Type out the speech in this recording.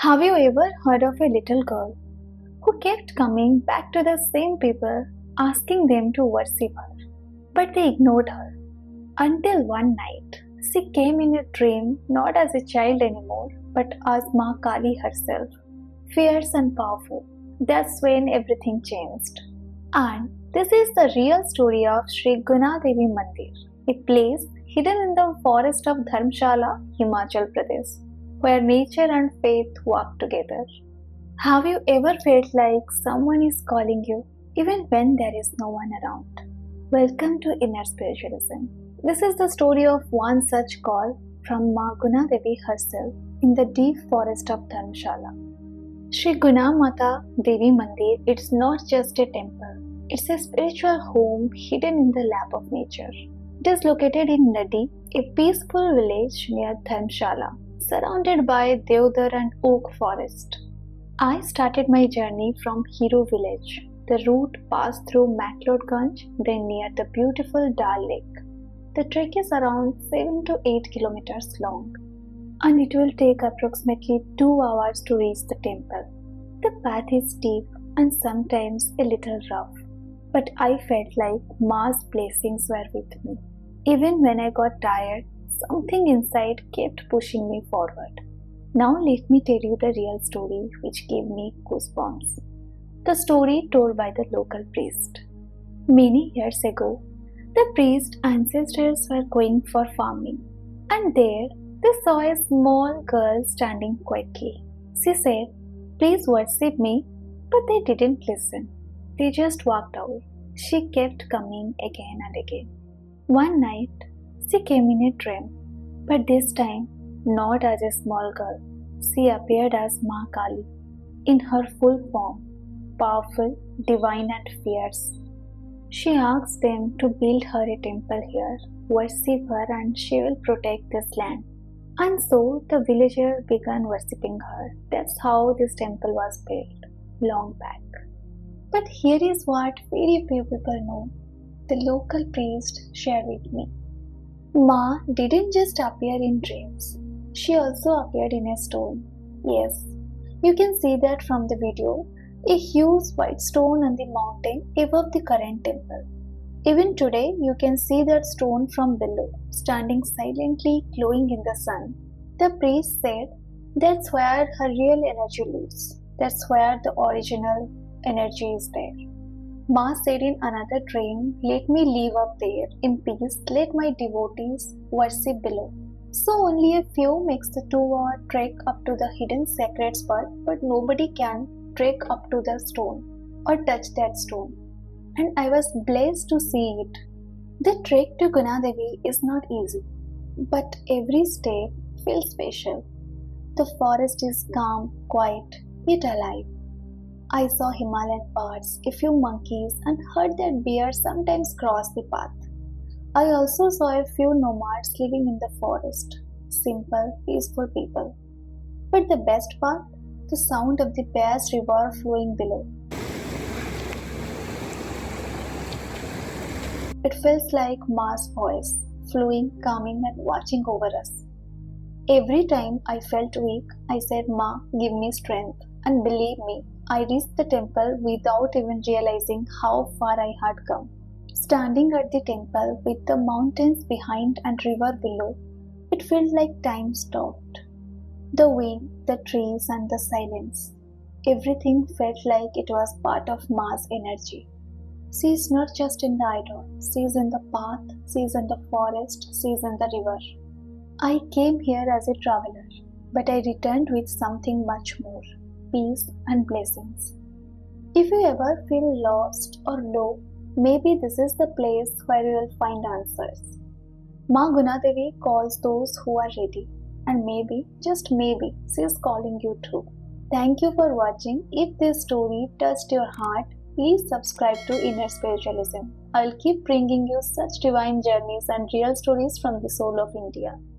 Have you ever heard of a little girl who kept coming back to the same people asking them to worship her? But they ignored her until one night she came in a dream not as a child anymore but as Maa Kali herself, fierce and powerful. That's when everything changed. And this is the real story of Shri Guna Devi Mandir, a place hidden in the forest of Dharmashala, Himachal Pradesh, where nature and faith walk together. Have you ever felt like someone is calling you even when there is no one around? Welcome to Inner Spiritualism. This is the story of one such call from Maa Guna Devi herself in the deep forest of Dharamshala. Shri Guna Mata Devi Mandir, it's not just a temple, it's a spiritual home hidden in the lap of nature. It is located in Naddi, a peaceful village near Dharamshala, surrounded by deodar and oak forest. I started my journey from Heeru Village. The route passed through Mcleodganj, then near the beautiful Dal Lake. The trek is around 7 to 8 kilometers long, and it will take approximately 2 hours to reach the temple. The path is steep and sometimes a little rough, but I felt like Maa's blessings were with me. Even when I got tired, something inside kept pushing me forward. Now let me tell you the real story which gave me goosebumps. The story told by the local priest. Many years ago, the priest's ancestors were going for farming, and there they saw a small girl standing quietly. She said, "Please worship me," but they didn't listen. They just walked away. She kept coming again and again. One night, she came in a dream, but this time not as a small girl. She appeared as Maa Kali in her full form, powerful, divine and fierce. She asked them to build her a temple here, worship her and she will protect this land. And so the villagers began worshipping her. That's how this temple was built, long back. But here is what very few people know. The local priest shared with me. Ma didn't just appear in dreams. She also appeared in a stone. Yes, you can see that from the video. A huge white stone on the mountain above the current temple. Even today, you can see that stone from below, standing silently glowing in the sun. The priest said that's where her real energy lives. That's where the original energy is there. Ma said in another dream, "Let me live up there in peace, let my devotees worship below." So only a few makes the 2-hour trek up to the hidden sacred spot, but nobody can trek up to the stone or touch that stone. And I was blessed to see it. The trek to Guna Devi is not easy, but every step feels special. The forest is calm, quiet, yet alive. I saw Himalayan birds, a few monkeys, and heard that bears sometimes cross the path. I also saw a few nomads living in the forest, simple, peaceful people. But the best part? The sound of the vast river flowing below. It feels like Maa's voice, flowing, calming, and watching over us. Every time I felt weak, I said, "Ma, give me strength." And believe me, I reached the temple without even realizing how far I had come. Standing at the temple with the mountains behind and river below, it felt like time stopped. The wind, the trees, and the silence. Everything felt like it was part of Maa's energy. She is not just in the idol, she is in the path, she is in the forest, she is in the river. I came here as a traveler, but I returned with something much more, peace and blessings. If you ever feel lost or low, maybe this is the place where you will find answers. Maa Guna Devi calls those who are ready. And maybe, just maybe, she is calling you too. Thank you for watching. If this story touched your heart, please subscribe to Inner Spiritualism. I will keep bringing you such divine journeys and real stories from the soul of India.